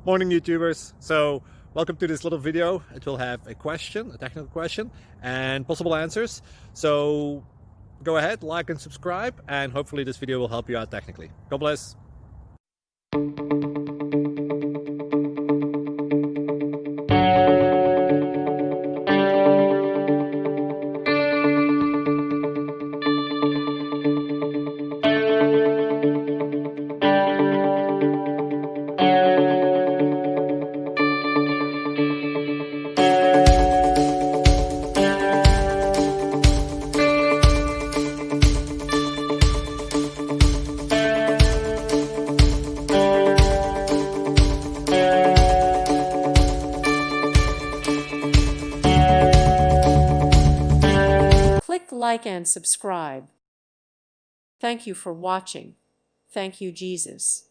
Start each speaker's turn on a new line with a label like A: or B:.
A: Morning YouTubers. So welcome to this little video. It will have a question, a technical question, and possible answers. So go ahead, like and subscribe, and hopefully this video will help you out technically. God bless.
B: Click like and subscribe. Thank you for watching. Thank you, Jesus.